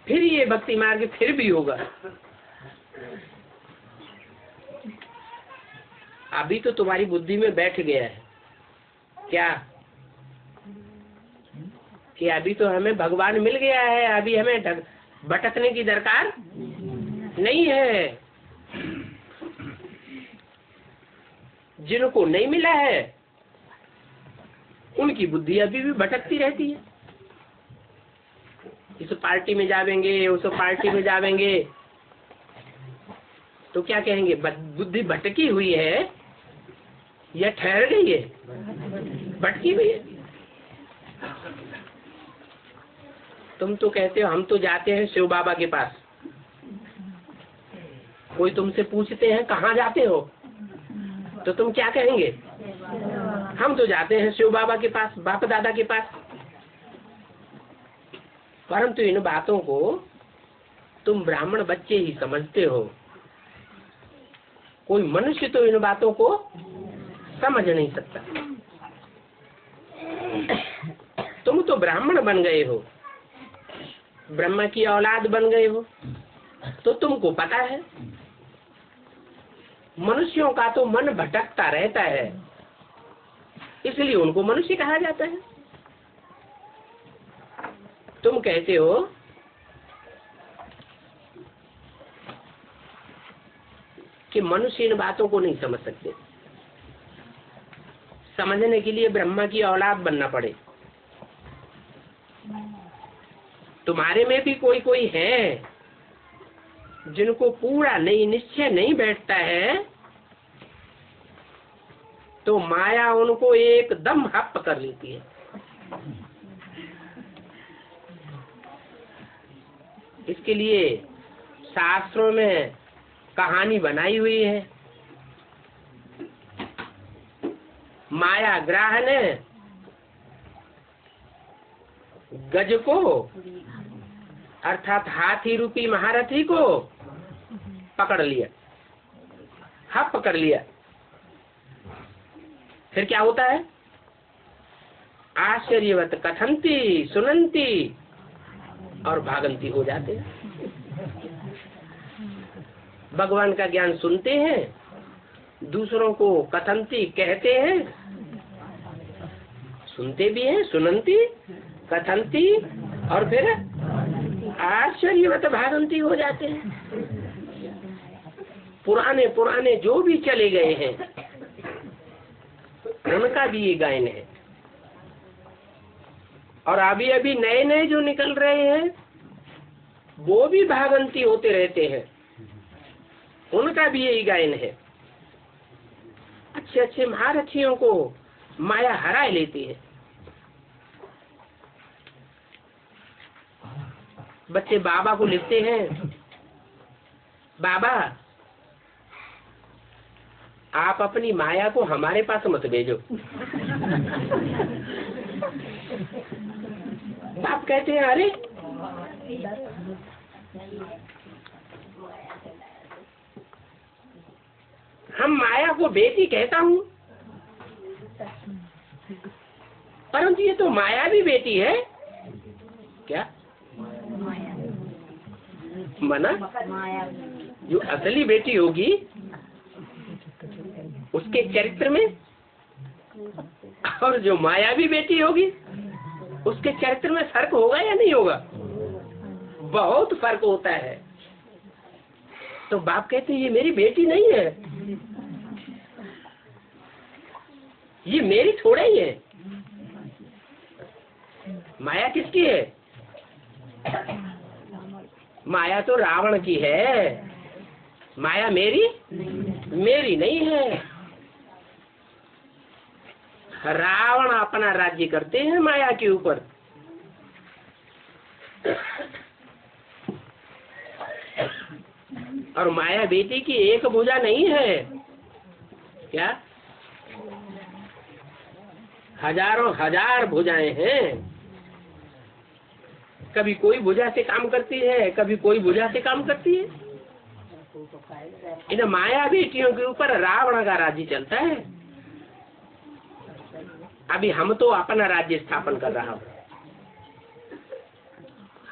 फिर ये भक्ति मार्ग फिर भी होगा। अभी तो तुम्हारी बुद्धि में बैठ गया है क्या कि अभी तो हमें भगवान मिल गया है, अभी हमें भटकने की दरकार नहीं है। जिनको नहीं मिला है उनकी बुद्धि अभी भी भटकती रहती है। इस पार्टी में जावेंगे, उस पार्टी में जावेंगे, तो क्या कहेंगे, बुद्धि भटकी हुई है या ठहर गई है? भटकी हुई है। तुम तो कहते हो हम तो जाते हैं शिव बाबा के पास। कोई तुमसे पूछते हैं कहाँ जाते हो, तो तुम क्या कहेंगे? हम तो जाते हैं शिव बाबा के पास, बाप दादा के पास। परंतु इन बातों को तुम ब्राह्मण बच्चे ही समझते हो। कोई मनुष्य तो इन बातों को समझ नहीं सकता। तुम तो ब्राह्मण बन गए हो, ब्रह्मा की औलाद बन गए हो, तो तुमको पता है। मनुष्यों का तो मन भटकता रहता है, इसलिए उनको मनुष्य कहा जाता है। तुम कहते हो कि मनुष्य इन बातों को नहीं समझ सकते। समझने के लिए ब्रह्मा की औलाद बनना पड़े। तुम्हारे में भी कोई कोई है जिनको पूरा नहीं निश्चय नहीं बैठता है, तो माया उनको एकदम हप कर लेती है। इसके लिए शास्त्रों में कहानी बनाई हुई है। माया ग्राह ने गज को अर्थात हाथी रूपी महारथी को पकड़ लिया, हप कर लिया। फिर क्या होता है? आश्चर्यवत कथंती सुनंती और भागंती हो जाते हैं। भगवान का ज्ञान सुनते हैं, दूसरों को कथंती कहते हैं, सुनते भी हैं, सुनंती, कथंती, और फिर आश्चर्यवत भागंती हो जाते हैं। पुराने पुराने जो भी चले गए हैं उनका भी ये गायन है, और अभी अभी नए नए जो निकल रहे हैं वो भी भागंती होते रहते हैं, उनका भी यही गायन है। अच्छे अच्छे महारथियों को माया हरा लेती है। बच्चे बाबा को लिखते हैं, बाबा आप अपनी माया को हमारे पास मत भेजो। बाप कहते हैं अरे हम माया को बेटी कहता हूँ, परंतु ये तो माया भी बेटी है क्या? मना जो असली बेटी होगी उसके चरित्र में, और जो मायावी बेटी होगी उसके चरित्र में फर्क होगा या नहीं होगा? बहुत फर्क होता है। तो बाप कहते हैं ये मेरी बेटी नहीं है, ये मेरी थोड़ा ही है। माया किसकी है? माया तो रावण की है, माया मेरी नहीं है। रावण अपना राज्य करते हैं माया के ऊपर, और माया बेटी की एक भुजा नहीं है क्या? हजारों हजार भुजाएं हैं। कभी कोई भुजा से काम करती है, कभी कोई भुजा से काम करती है। इन माया बेटियों के ऊपर रावण का राज्य चलता है। अभी हम तो अपना राज्य स्थापन कर रहा हूँ।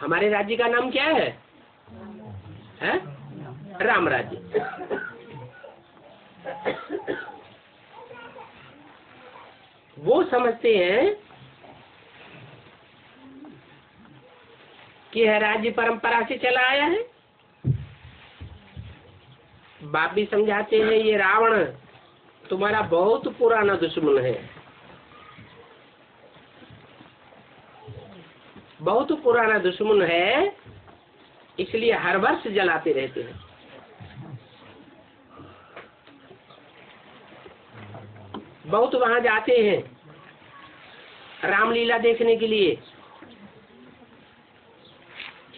हमारे राज्य का नाम क्या है? राम राज्य। वो समझते हैं कि यह राज्य परंपरा से चला आया है। बाप भी समझाते हैं ये रावण तुम्हारा बहुत पुराना दुश्मन है, बहुत पुराना दुश्मन है, इसलिए हर वर्ष जलाते रहते हैं। बहुत वहां जाते हैं रामलीला देखने के लिए,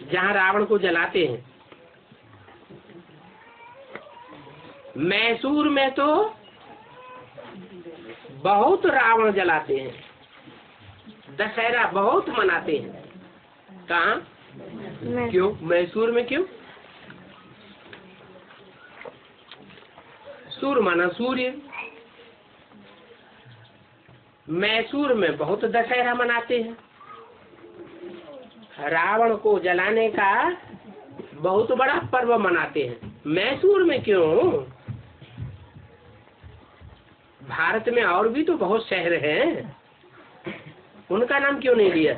जहां रावण को जलाते हैं। मैसूर में तो बहुत रावण जलाते हैं, दशहरा बहुत मनाते हैं। कहाँ? क्यों? मैसूर में क्यों? सूर माना सूर्य। मैसूर में बहुत दशहरा मनाते हैं। रावण को जलाने का बहुत बड़ा पर्व मनाते हैं। मैसूर में क्यों? भारत में और भी तो बहुत शहर हैं, उनका नाम क्यों नहीं लिया?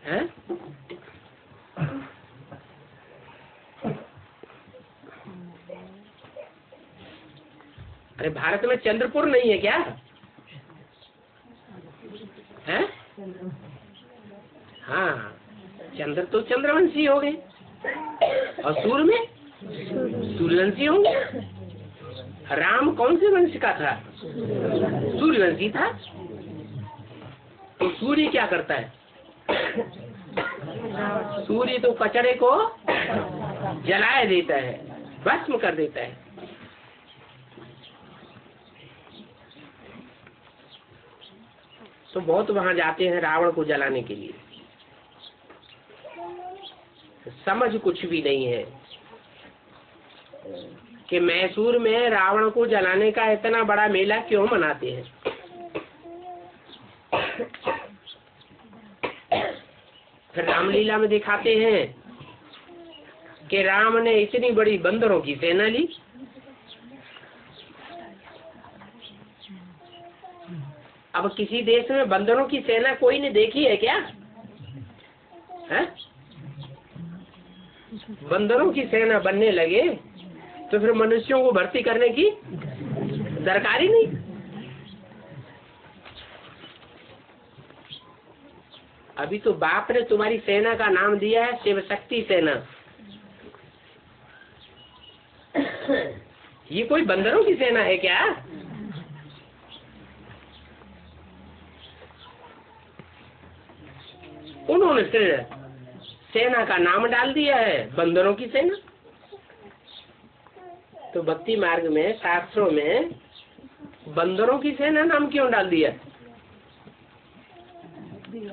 हैं? अरे भारत में चंद्रपुर नहीं है क्या? हैं? हाँ, चंद्र तो चंद्रवंशी हो गए, और सूर्य में सूर्यवंशी होंगे। राम कौन से वंश का था? सूर्यवंशी था। तो सूर्य क्या करता है? सूर्य तो कचरे को जलाए देता है, भस्म कर देता है। तो बहुत वहां जाते हैं रावण को जलाने के लिए। समझ कुछ भी नहीं है कि मैसूर में रावण को जलाने का इतना बड़ा मेला क्यों मनाते हैं। फिर रामलीला में दिखाते हैं कि राम ने इतनी बड़ी बंदरों की सेना ली। अब किसी देश में बंदरों की सेना कोई ने देखी है क्या? है? बंदरों की सेना बनने लगे तो फिर मनुष्यों को भर्ती करने की दरकार ही नहीं। अभी तो बाप ने तुम्हारी सेना का नाम दिया है शिव शक्ति सेना। ये कोई बंदरों की सेना है क्या? उन्होंने फिर सेना का नाम डाल दिया है बंदरों की सेना। तो भक्ति मार्ग में शास्त्रों में बंदरों की सेना नाम क्यों डाल दिया?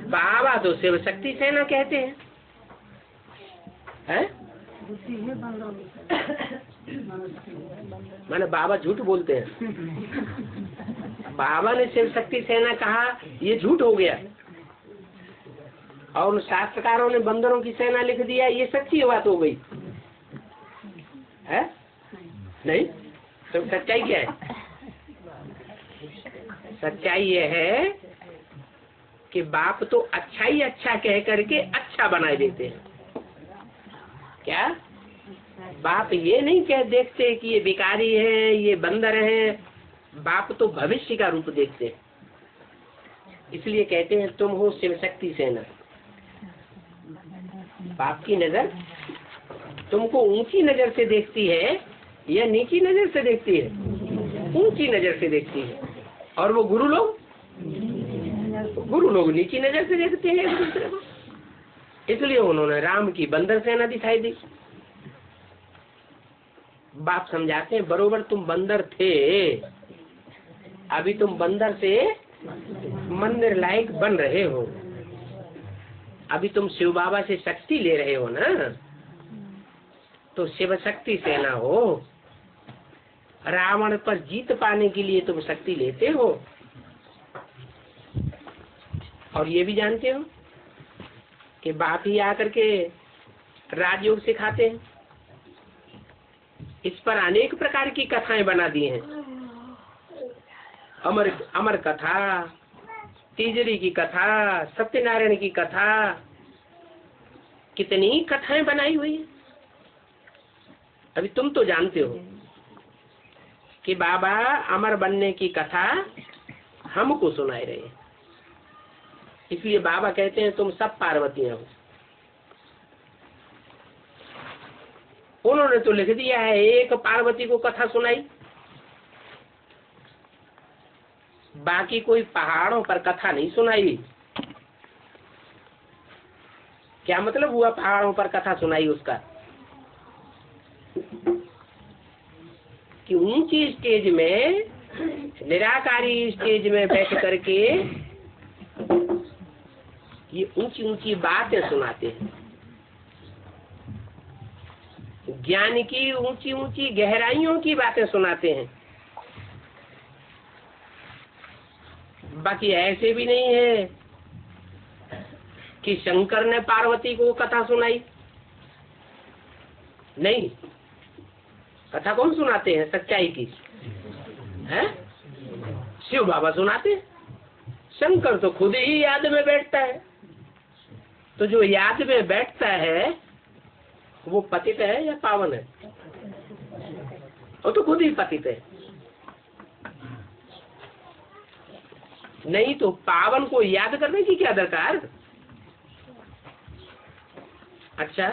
बाबा तो शिव शक्ति सेना कहते हैं, माने बाबा झूठ बोलते हैं। बाबा ने शिव शक्ति सेना कहा, ये झूठ हो गया, और उन शास्त्रकारों ने बंदरों की सेना लिख दिया, ये सच्ची बात हो गई है? नहीं, तो सच्चाई क्या है? सच्चाई ये है कि बाप तो अच्छा ही अच्छा कह करके अच्छा बना देते हैं। क्या बाप ये नहीं कह देखते कि ये भिखारी है, ये बंदर है। बाप तो भविष्य का रूप देखते हैं, इसलिए कहते हैं तुम हो शिव शक्ति सेना। बाप की नजर तुमको ऊंची नजर से देखती है या नीची नजर से देखती है? ऊंची नजर से देखती है। और वो गुरु लोग नीची नजर से देखते हैं एक दूसरे को। इसलिए उन्होंने राम की बंदर सेना दिखाई दी। बाप समझाते हैं बरोबर तुम बंदर थे, अभी तुम बंदर से मंदिर लायक बन रहे हो। अभी तुम शिव बाबा से शक्ति ले रहे हो ना, तो शिव शक्ति सेना हो। रावण पर जीत पाने के लिए तुम शक्ति लेते हो। और ये भी जानते हो कि बाप ही आकर के राजयोग सिखाते हैं। इस पर अनेक प्रकार की कथाएं बना दी हैं। अमर कथा, तीजरी की कथा, सत्यनारायण की कथा, कितनी कथाएं बनाई हुई है। अभी तुम तो जानते हो कि बाबा अमर बनने की कथा हमको सुनाए रहे हैं। इसलिए बाबा कहते हैं तुम सब पार्वतियां हो। उन्होंने तो लिख दिया है, एक पार्वती को कथा सुनाई, बाकी कोई पहाड़ों पर कथा नहीं सुनाई। क्या मतलब हुआ पहाड़ों पर कथा सुनाई? उसका कि ऊंची स्टेज में, निराकारी स्टेज में बैठ करके ये ऊंची ऊंची बातें सुनाते हैं। ज्ञान की ऊंची ऊंची गहराइयों की बातें सुनाते हैं। बाकी ऐसे भी नहीं है कि शंकर ने पार्वती को कथा सुनाई। नहीं, कथा कौन सुनाते हैं सच्चाई की? है शिव बाबा सुनाते हैं। शंकर तो खुद ही याद में बैठता है। तो जो याद में बैठता है वो पतित है या पावन है? वो तो खुद ही पतित है। नहीं तो पावन को याद करने की क्या दरकार? अच्छा,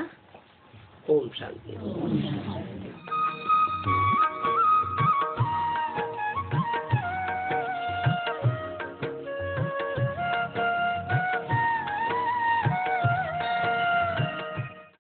ओम शांति।